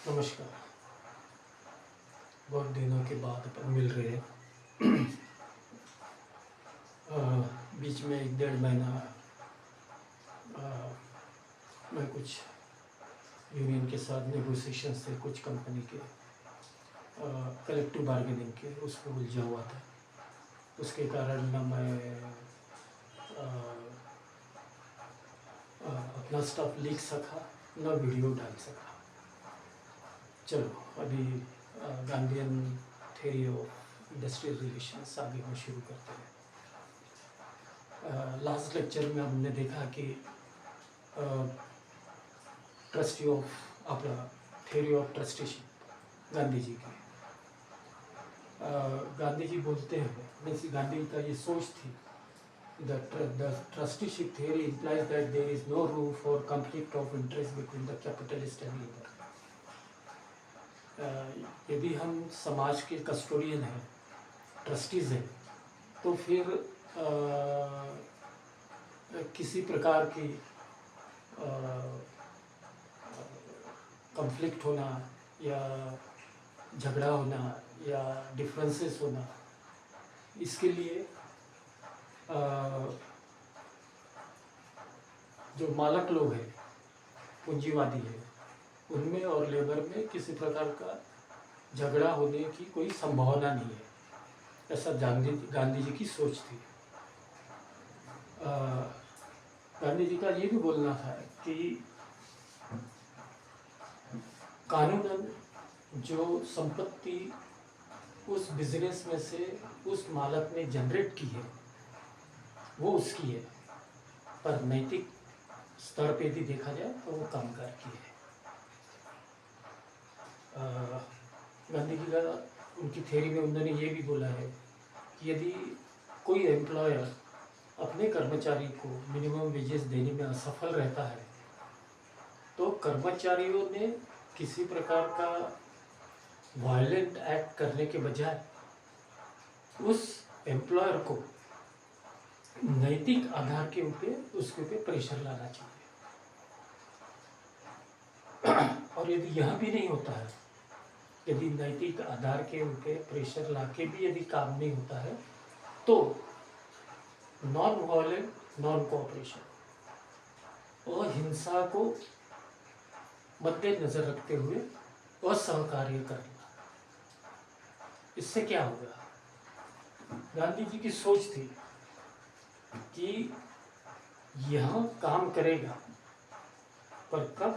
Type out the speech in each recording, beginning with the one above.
नमस्कार। बहुत दिनों के बाद अपन मिल रहे हैं। अ, बीच में 1 डेढ़ महीना मैं कुछ यूनियन के साथ नेगोशिएशन से कुछ कंपनी के कलेक्टिव बार्गेनिंग के उसमें उलझा हुआ था। उसके कारण ना मैं अ, अपना स्टफ लिख सका, ना वीडियो डाल सका। चलो अभी Gandhian theory of industrial relations आगे में शुरू करते हैं। लास्ट लेक्चर में हमने देखा कि ट्रस्टी ऑफ अपना theory of trusteeship Gandhi ji की। गांधी जी बोलते हैं, मीन्स गांधी जी का ये सोच थी, the trusteeship theory implies that there is no room for conflict of interest between the capitalist and labour. यदि हम समाज के कस्टोडियन हैं, ट्रस्टीज हैं, तो फिर किसी प्रकार की कॉन्फ्लिक्ट होना या झगड़ा होना या डिफरेंसेस होना, इसके लिए जो मालक लोग हैं, पूंजीवादी है, उनमें और लेबर में किसी प्रकार का झगड़ा होने की कोई संभावना नहीं है। ऐसा गांधी जी की सोच थी। गांधी जी का ये भी बोलना था कि कानूनन जो संपत्ति उस बिजनेस में से उस मालक ने जनरेट की है वो उसकी है, पर नैतिक स्तर पे भी देखा जाए तो वो कामगार की है। गांधी जी का उनकी थ्योरी में उन्होंने ये भी बोला है कि यदि कोई एम्प्लॉयर अपने कर्मचारी को मिनिमम वेजेस देने में असफल रहता है तो कर्मचारियों ने किसी प्रकार का वायलेंट एक्ट करने के बजाय उस एम्प्लॉयर को नैतिक आधार के ऊपर उसके ऊपर प्रेशर लाना चाहिए। और यदि यह भी नहीं होता है, यदि नैतिक आधार के ऊपर प्रेशर लाके भी यदि काम नहीं होता है, तो नॉन वायलेंट नॉन कोऑपरेशन और हिंसा को मद्देनजर रखते हुए असहकार्य करना, इससे क्या होगा? गांधी जी की सोच थी कि यह काम करेगा, पर कब?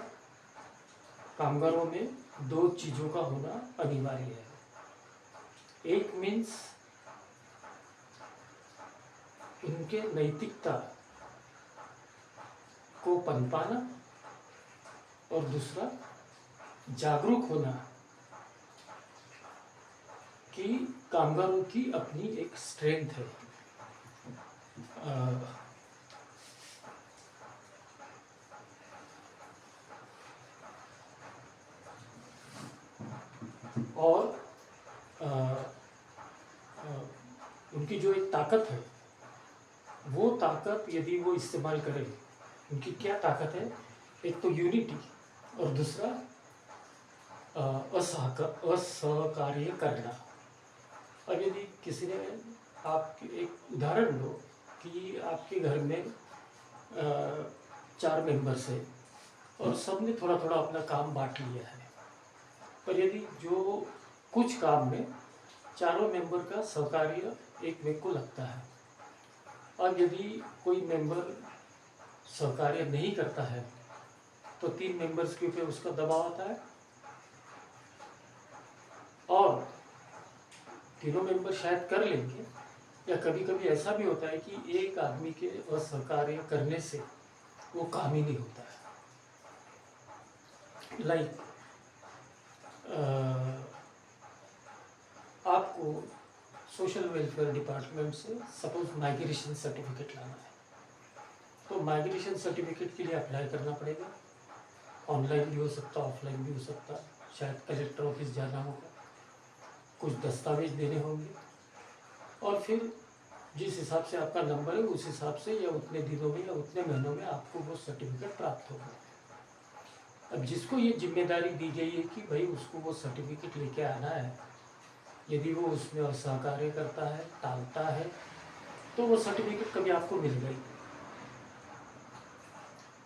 कामगारों में दो चीजों का होना अनिवार्य है। एक मीन्स उनके नैतिकता को पनपाना और दूसरा जागरूक होना कि कामगारों की अपनी एक स्ट्रेंथ है। और उनकी जो एक ताकत है, वो ताकत यदि वो इस्तेमाल करें, उनकी क्या ताकत है? एक तो यूनिटी और दूसरा असहकार्य करना। अब यदि किसी ने आप एक उदाहरण लो कि आपके घर में 4 मेंबर्स है और सब ने थोड़ा थोड़ा अपना काम बांट लिया है, पर यदि जो कुछ काम में चारों मेंबर का सहकार्य एक व्यक्ति को लगता है, अब यदि कोई मेंबर सहकार्य नहीं करता है तो 3 मेंबर्स के ऊपर उसका दबाव आता है और तीनों मेंबर शायद कर लेंगे, या कभी कभी ऐसा भी होता है कि एक आदमी के असहकार्य करने से वो काम ही नहीं होता है। लाइक आपको सोशल वेलफेयर डिपार्टमेंट से सपोज माइग्रेशन सर्टिफिकेट लाना है, तो माइग्रेशन सर्टिफिकेट के लिए अप्लाई करना पड़ेगा। ऑनलाइन भी हो सकता, ऑफलाइन भी हो सकता, शायद कलेक्टर ऑफिस जाना होगा, कुछ दस्तावेज देने होंगे और फिर जिस हिसाब से आपका नंबर है उस हिसाब से या उतने दिनों में या उतने महीनों में आपको वो सर्टिफिकेट प्राप्त होगा। अब जिसको ये जिम्मेदारी दी गई है कि भाई उसको वो सर्टिफिकेट लेके आना है, यदि वो उसमें असहकार्य करता है, टालता है, तो वो सर्टिफिकेट कभी आपको मिलेगा ही नहीं।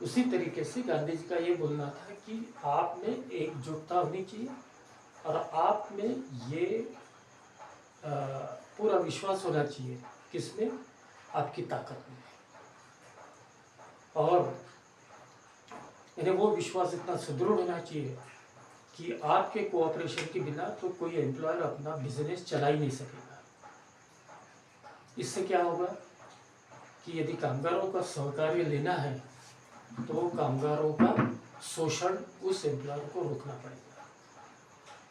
उसी तरीके से गांधी जी का ये बोलना था कि आप में एकजुटता होनी चाहिए और आप में ये पूरा विश्वास होना चाहिए, किसमें? आपकी ताकत में। और इन्हें वो विश्वास इतना सुदृढ़ होना चाहिए कि आपके कोऑपरेशन के बिना तो कोई एम्प्लॉयर अपना बिजनेस चला ही नहीं सकेगा। इससे क्या होगा कि यदि कामगारों का सहकार्य लेना है तो कामगारों का शोषण उस एम्प्लॉयर को रोकना पड़ेगा।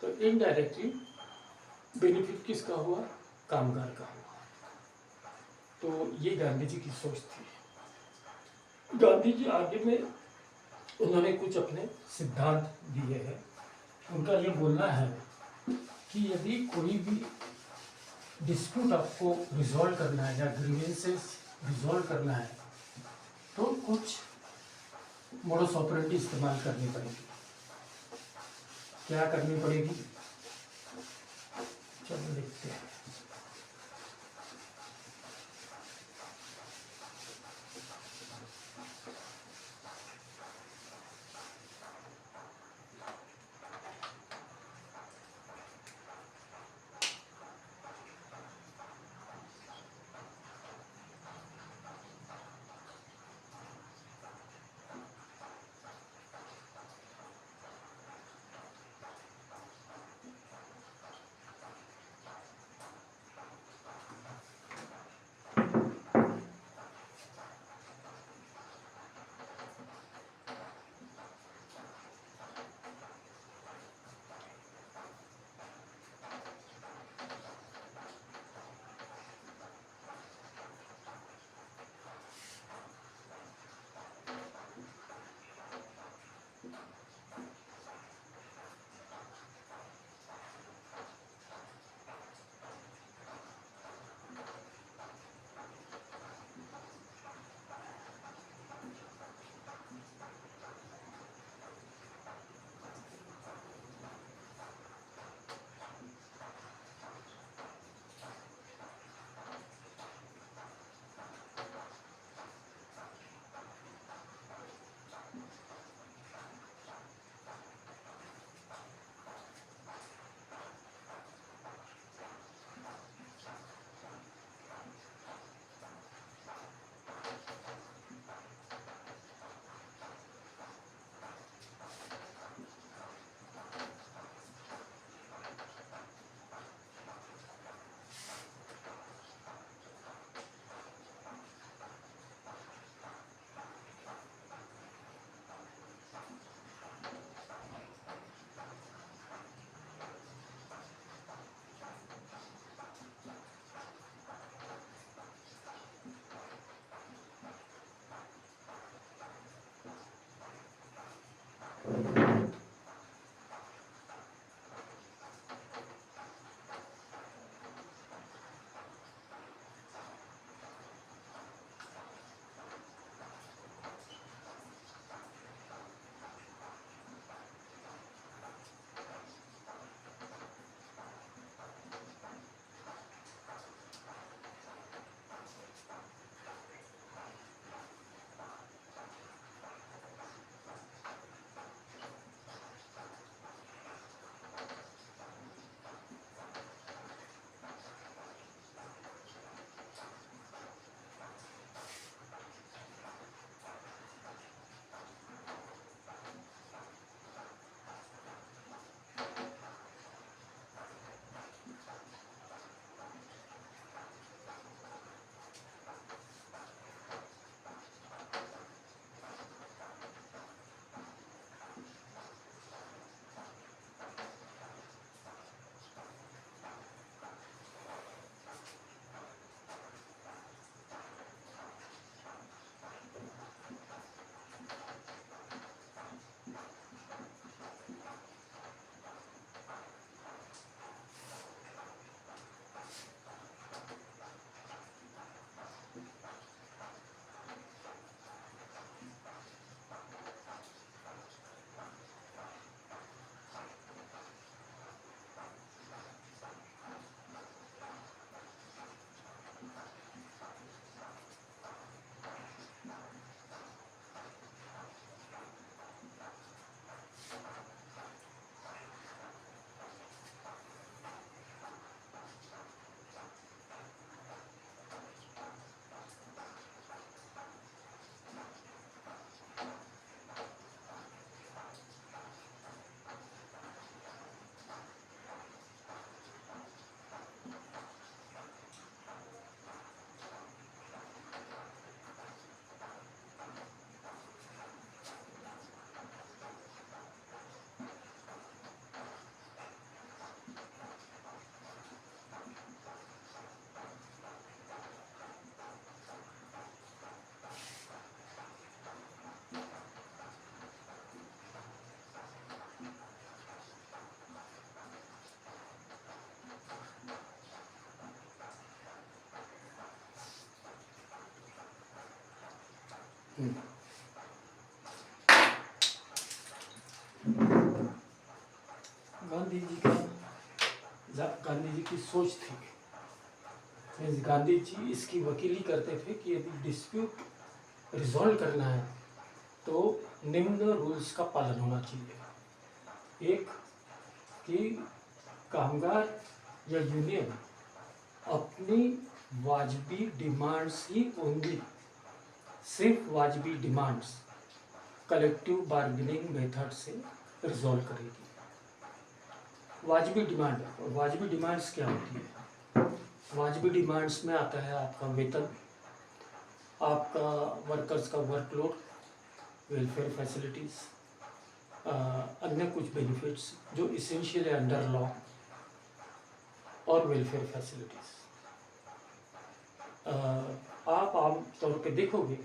तो इनडायरेक्टली बेनिफिट किसका हुआ? कामगार का हुआ। तो ये गांधी जी की सोच थी। गांधी जी आगे में उन्होंने कुछ अपने सिद्धांत दिए हैं। उनका ये बोलना है कि यदि कोई भी डिस्प्यूट आपको रिजॉल्व करना है या ग्रीवेंसेस रिजॉल्व करना है तो कुछ मोडस ऑपरेंडी इस्तेमाल करनी पड़ेगी। क्या करनी पड़ेगी? चलो देखते हैं। हम्म। गांधी जी की सोच थी, गांधी जी इसकी वकीली करते थे कि यदि डिस्प्यूट रिजॉल्व करना है तो निम्न रूल्स का पालन होना चाहिए। एक कि कामगार या यूनियन अपनी वाजबी डिमांड्स ही ओनली, सिर्फ वाजबी डिमांड्स कलेक्टिव बार्गेनिंग मेथड से रिजॉल्व करेगी। वाजबी डिमांड, वाजबी डिमांड्स क्या होती है? वाजबी डिमांड्स में आता है आपका वेतन, आपका वर्कर्स का वर्कलोड, वेलफेयर फैसिलिटीज़, अन्य कुछ बेनिफिट्स जो इसेंशियल है अंडर लॉ, और वेलफेयर फैसिलिटीज़। आप आम तौर पे देखोगे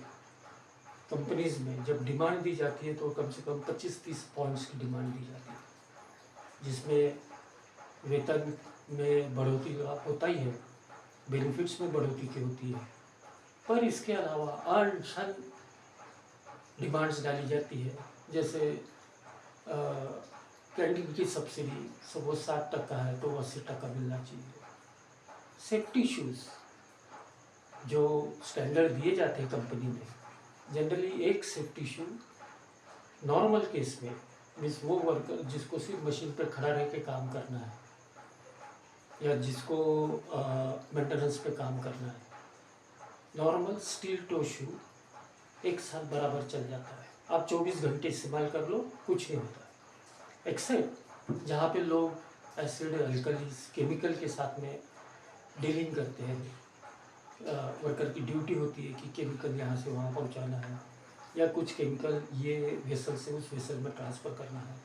कंपनीज में जब डिमांड दी जाती है तो कम से कम 25-30 पॉइंट्स की डिमांड दी जाती है, जिसमें वेतन में बढ़ोतरी होता ही है, बेनिफिट्स में बढ़ोतरी की होती है, पर इसके अलावा अनशन डिमांड्स डाली जाती है। जैसे कैंटीन की सब्सिडी सब वो 60% है तो 80% मिलना चाहिए। सेफ्टी शूज़ जो स्टैंडर्ड दिए जाते हैं कंपनी में, जनरली एक सेफ्टी शू नॉर्मल केस में मीन्स वो वर्कर जिसको सिर्फ मशीन पर खड़ा रह के काम करना है या जिसको मेंटेनेंस पे काम करना है, नॉर्मल स्टील टो शू 1 साल बराबर चल जाता है। आप 24 घंटे इस्तेमाल कर लो, कुछ नहीं होता, एक्सेप्ट जहाँ पे लोग एसिड, अल्कलीज, केमिकल के साथ में डीलिंग करते हैं। वर्कर की ड्यूटी होती है कि केमिकल यहाँ से वहाँ पहुँचाना है या कुछ केमिकल ये वेसल से उस वेसल में ट्रांसफ़र करना है,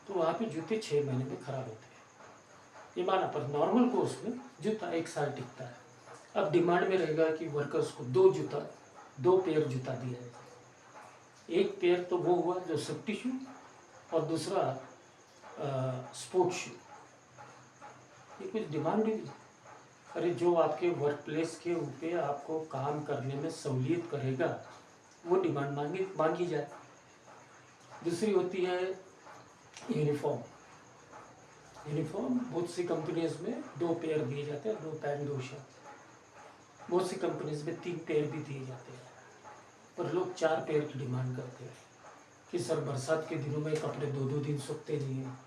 तो वहाँ पे जूते 6 महीने में ख़राब होते हैं, ये माना। पर नॉर्मल कोर्स में जूता 1 साल टिकता है। अब डिमांड में रहेगा कि वर्कर्स को 2 पेयर जूता दिया जाए। एक पेयर तो वो हुआ जो सेफ्टी शू और दूसरा स्पोर्ट्स शू, ये कुछ डिमांड नहीं। अरे जो आपके वर्क प्लेस के ऊपर आपको काम करने में सहूलियत करेगा वो डिमांड मांगी जाए। दूसरी होती है यूनिफॉर्म। यूनिफॉर्म बहुत सी कंपनीज में 2 पेयर दिए जाते हैं, 2 पैंट 2 शर्ट। बहुत सी कंपनीज में 3 पेयर भी दिए जाते हैं, पर लोग 4 पेयर की डिमांड करते हैं कि सर बरसात के दिनों में कपड़े 2-2 दिन सूखते नहीं हैं,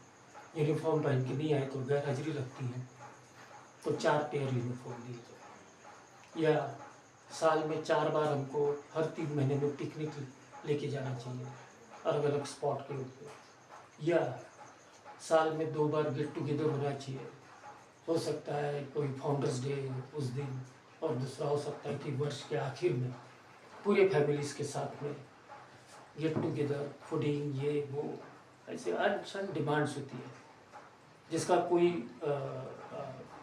यूनिफॉर्म पहन के नहीं आए तो गैर हाजिरी लगती है, तो 4 पेयर यूनिफॉर्म दिए जाए। या साल में 4 बार हमको हर 3 महीने में पिकनिक लेके जाना चाहिए अलग अलग स्पॉट के ऊपर, या साल में 2 बार गेट टुगेदर होना चाहिए। हो सकता है कोई फाउंडर्स डे उस दिन, और दूसरा हो सकता है कि वर्ष के आखिर में पूरे फैमिलीज के साथ में गेट टुगेदर, फूडिंग, ये वो, ऐसे अनशन डिमांड्स होती है जिसका कोई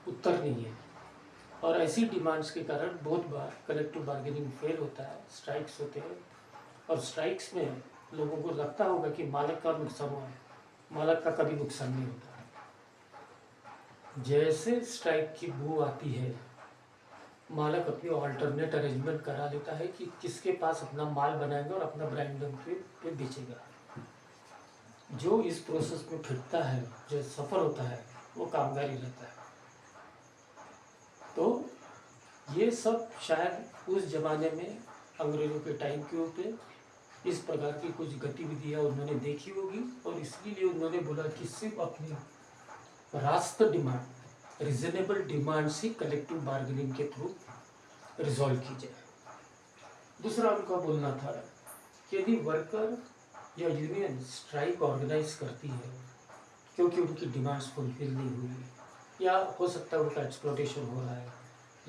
उत्तर नहीं है। और ऐसी डिमांड्स के कारण बहुत बार कलेक्टिव बार्गेनिंग फेल होता है, स्ट्राइक्स होते हैं, और स्ट्राइक्स में लोगों को लगता होगा कि मालिक का नुकसान हुआ है, मालिक का कभी नुकसान नहीं होता है। जैसे स्ट्राइक की बू आती है, मालिक अपनी ऑल्टरनेट अरेंजमेंट करा लेता है कि किसके पास अपना माल बनाएगा और अपना ब्रांड पे बेचेगा। जो इस प्रोसेस में फिरता है, जो सफर होता है, वो कामगार ही रहता है। तो ये सब शायद उस जमाने में अंग्रेज़ों के टाइम के ऊपर इस प्रकार की कुछ गतिविधियाँ उन्होंने देखी होगी, और इसलिए उन्होंने बोला कि सिर्फ अपनी रास्त डिमांड, रिजनेबल डिमांड से कलेक्टिव बार्गेनिंग के थ्रू रिजॉल्व की जाए। दूसरा उनका बोलना था कि यदि वर्कर या यूनियन स्ट्राइक ऑर्गेनाइज करती है क्योंकि उनकी डिमांड्स फुलफिल नहीं हुई, या हो सकता है उनका एक्सप्लॉटेशन हो रहा है,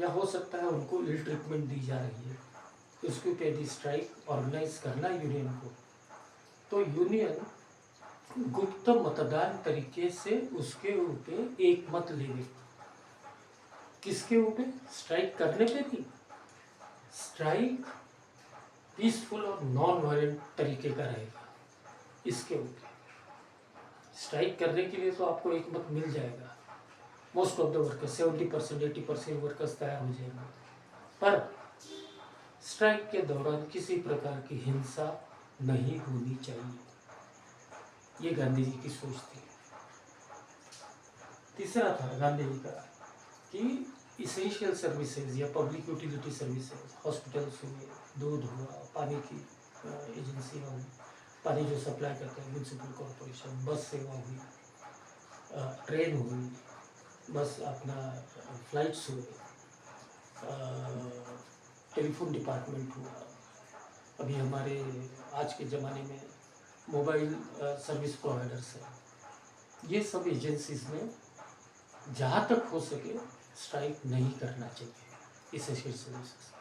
या हो सकता है उनको इल ट्रीटमेंट दी जा रही है, तो उसके ऊपर यदि स्ट्राइक ऑर्गेनाइज करना यूनियन को, तो यूनियन गुप्त मतदान तरीके से उसके ऊपर एक मत लेगी। किसके ऊपर? स्ट्राइक करने पे भी। स्ट्राइक पीसफुल और नॉन वायलेंट तरीके का रहेगा। इसके ऊपर स्ट्राइक करने के लिए तो आपको एक मत मिल जाएगा, most of the workers 70%, 80% workers तैयार हो जाएंगे, पर स्ट्राइक के दौरान किसी प्रकार की हिंसा नहीं होनी चाहिए, ये गांधी जी की सोच थी। तीसरा था गांधी जी का कि इसेंशियल सर्विसेज या पब्लिक यूटिलिटी सर्विसेज, हॉस्पिटल्स हुए, दूध हुआ, पानी की एजेंसियाँ हुई, पानी जो सप्लाई करते हैं म्यूनसिपल कॉरपोरेशन, बस सेवा हुई, ट्रेन हुई, बस अपना फ्लाइट्स हुए, टेलीफोन डिपार्टमेंट हुआ, अभी हमारे आज के ज़माने में मोबाइल सर्विस प्रोवाइडर्स हैं, ये सब एजेंसीज में जहाँ तक हो सके स्ट्राइक नहीं करना चाहिए इसेंशियल सर्विसेज।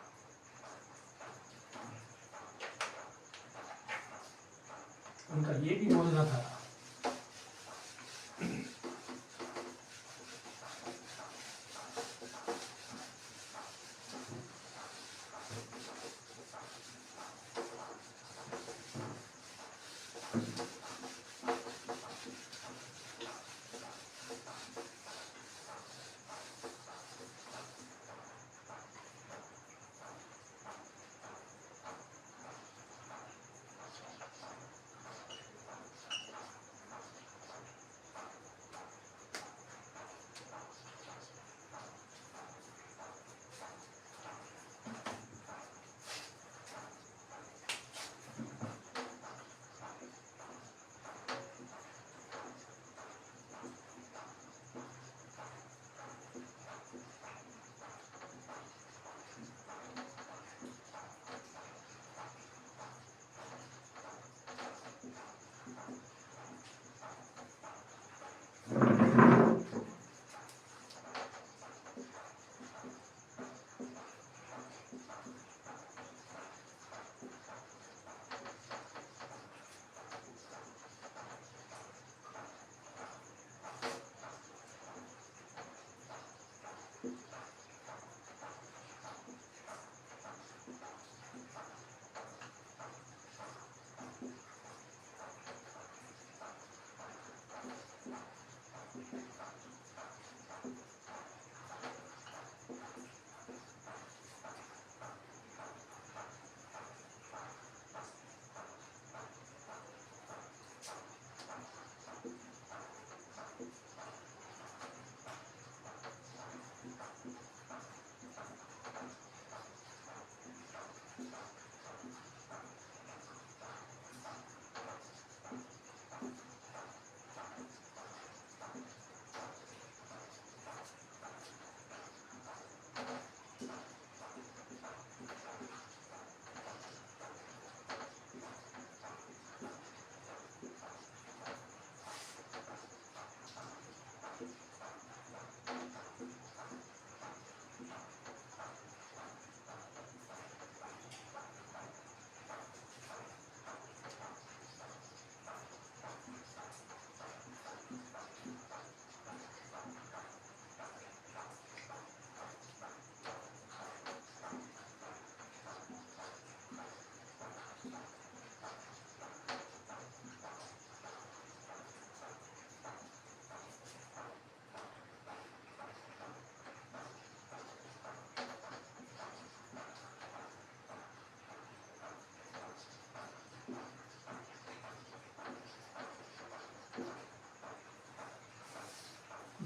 उनका ये भी बोलना था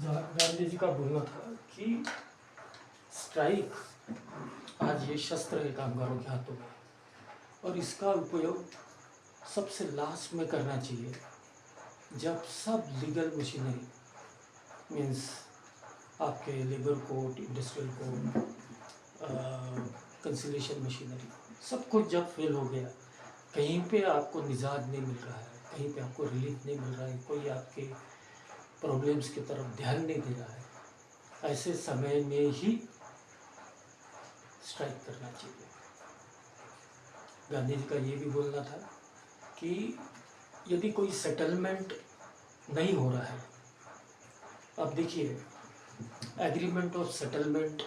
गांधी जी का बोलना था कि स्ट्राइक आज ये शस्त्र है कामगारों के हाथों में, और इसका उपयोग सबसे लास्ट में करना चाहिए जब सब लीगल मशीनरी मीन्स आपके labour code, industrial code, conciliation machinery सब कुछ जब फेल हो गया, कहीं पे आपको निजात नहीं मिल रहा है, कहीं पे आपको रिलीफ नहीं मिल रहा है, कोई आपके प्रॉब्लम्स की तरफ ध्यान नहीं दे रहा है, ऐसे समय में ही स्ट्राइक करना चाहिए। गांधी जी का ये भी बोलना था कि यदि कोई सेटलमेंट नहीं हो रहा है, अब देखिए एग्रीमेंट ऑफ सेटलमेंट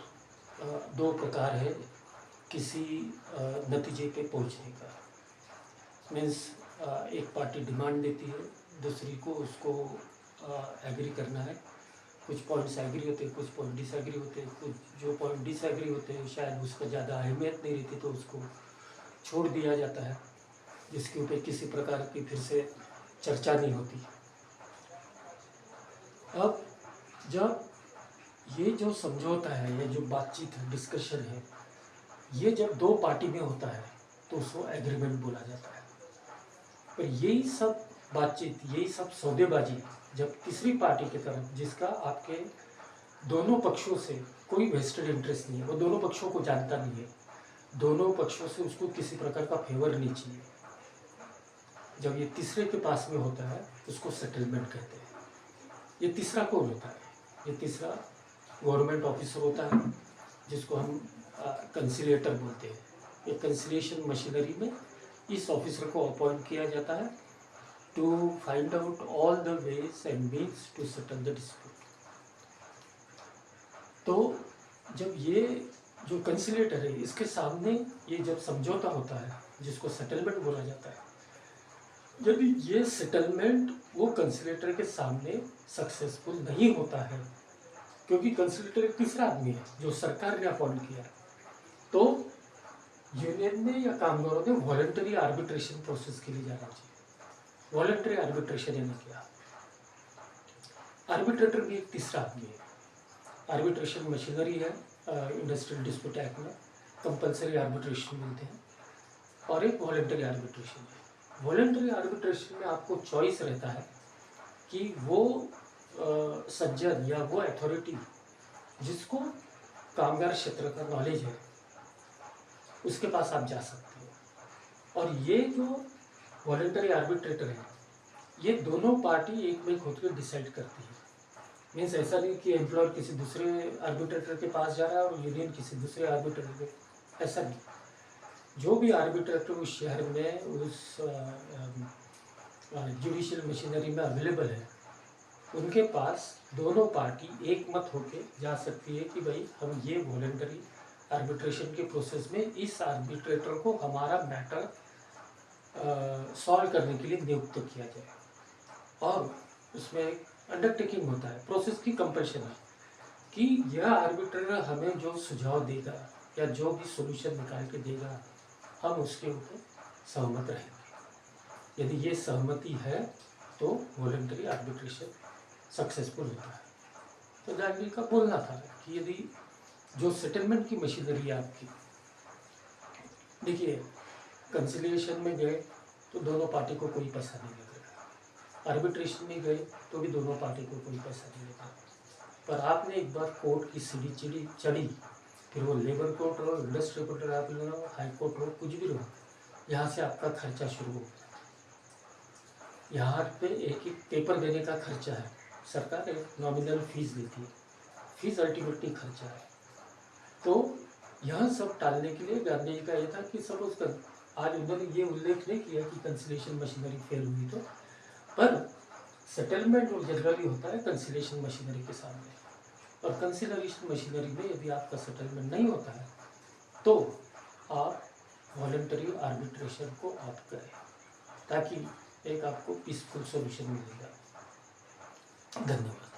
दो प्रकार है किसी नतीजे पे पहुंचने का। मीन्स एक पार्टी डिमांड देती है, दूसरी को उसको एग्री करना है, कुछ पॉइंट्स एग्री होते हैं, कुछ पॉइंट डिसएग्री होते हैं, कुछ जो पॉइंट डिसएग्री होते हैं शायद उसका ज़्यादा अहमियत नहीं रहती तो उसको छोड़ दिया जाता है, जिसके ऊपर किसी प्रकार की फिर से चर्चा नहीं होती। अब जब ये जो समझौता है या जो बातचीत है, डिस्कशन है, ये जब दो पार्टी में होता है तो उसको एग्रीमेंट बोला जाता है। पर यही सब बातचीत, यही सब सौदेबाजी जब तीसरी पार्टी की तरफ, जिसका आपके दोनों पक्षों से कोई वेस्टेड इंटरेस्ट नहीं है, वो दोनों पक्षों को जानता नहीं है, दोनों पक्षों से उसको किसी प्रकार का फेवर नहीं चाहिए, जब ये तीसरे के पास में होता है उसको सेटलमेंट कहते हैं। ये तीसरा कौन होता है? ये तीसरा गवर्नमेंट ऑफिसर होता है, जिसको हम कंसिलेटर बोलते हैं। ये कंसिलेशन मशीनरी में इस ऑफिसर को अपॉइंट किया जाता है to find out all the ways and means to settle the dispute. तो जब ये जो कंसिलेटर है, इसके सामने ये जब समझौता होता है जिसको सेटलमेंट बोला जाता है, यदि ये सेटलमेंट वो कंसिलेटर के सामने सक्सेसफुल नहीं होता है, क्योंकि कंसिलेटर एक तीसरा आदमी है जो सरकार ने अपॉइंट किया, तो यूनियन ने या कामगारों ने वॉलंटरी आर्बिट्रेशन प्रोसेस के लिए जाना चाहिए। वॉलंटरी आर्बिट्रेशन यानी क्या? आर्बिट्रेटर भी एक तीसरा आदमी है। आर्बिट्रेशन मशीनरी है, इंडस्ट्रियल डिस्प्यूट एक्ट में कंपलसरी आर्बिट्रेशन मिलते हैं, और एक वॉलंटरी आर्बिट्रेशन है। वॉलंटरी आर्बिट्रेशन में आपको चॉइस रहता है कि वो सज्जन या वो अथॉरिटी जिसको कामगार क्षेत्र का नॉलेज है उसके पास आप जा सकते हो। और ये जो वॉलंटरी आर्बिट्रेटर है, ये दोनों पार्टी एक में होकर डिसाइड करती है। मीन्स ऐसा नहीं कि एम्प्लॉयर किसी दूसरे आर्बिट्रेटर के पास जा रहा है और यूनियन किसी दूसरे आर्बिट्रेटर के, ऐसा नहीं। जो भी आर्बिट्रेटर उस शहर में, उस जुडिशियल मशीनरी में अवेलेबल है, उनके पास दोनों पार्टी एक मत होके जा सकती है कि भाई हम ये वॉलंटरी आर्बिट्रेशन के प्रोसेस में इस आर्बिट्रेटर को हमारा मैटर सॉल्व करने के लिए नियुक्त किया जाए। और उसमें एक अंडरटेकिंग होता है, प्रोसेस की कंपल्शन है कि यह आर्बिट्रेटर हमें जो सुझाव देगा या जो भी सोल्यूशन निकाल के देगा, हम उसके ऊपर सहमत रहेंगे। यदि ये सहमति है तो वॉलंटरी आर्बिट्रेशन सक्सेसफुल होता है। तो गांधी का बोलना था कि यदि जो सेटलमेंट की मशीनरी है आपकी, देखिए कंसिलिएशन में गए तो दोनों पार्टी को कोई पैसा नहीं लगेगा, आर्बिट्रेशन में गए तो भी दोनों पार्टी को कोई पैसा नहीं लगेगा, पर आपने एक बार कोर्ट की सीढ़ी चढ़ी, फिर वो लेबर कोर्ट हो, इंडस्ट्रियल कोर्ट हो, हाई कोर्ट हो, कुछ भी हो, यहाँ से आपका खर्चा शुरू हो। यहाँ पे एक एक पेपर देने का खर्चा है, सरकार एक नॉमिनल फीस देती है, फीस अल्टीमेटली खर्चा है। तो यह सब टालने के लिए गांधी जी का ये था कि सपोज कर, आज उन्होंने ये उल्लेख नहीं किया कि कंसिलेशन मशीनरी फेल हुई तो, पर सेटलमेंट जनरली होता है कंसिलेशन मशीनरी के सामने, और कंसिलेशन मशीनरी में यदि आपका सेटलमेंट नहीं होता है तो आप वॉलंटरी आर्बिट्रेशन को ऑप्ट करें, ताकि एक आपको पीसफुल सॉल्यूशन मिलेगा। धन्यवाद।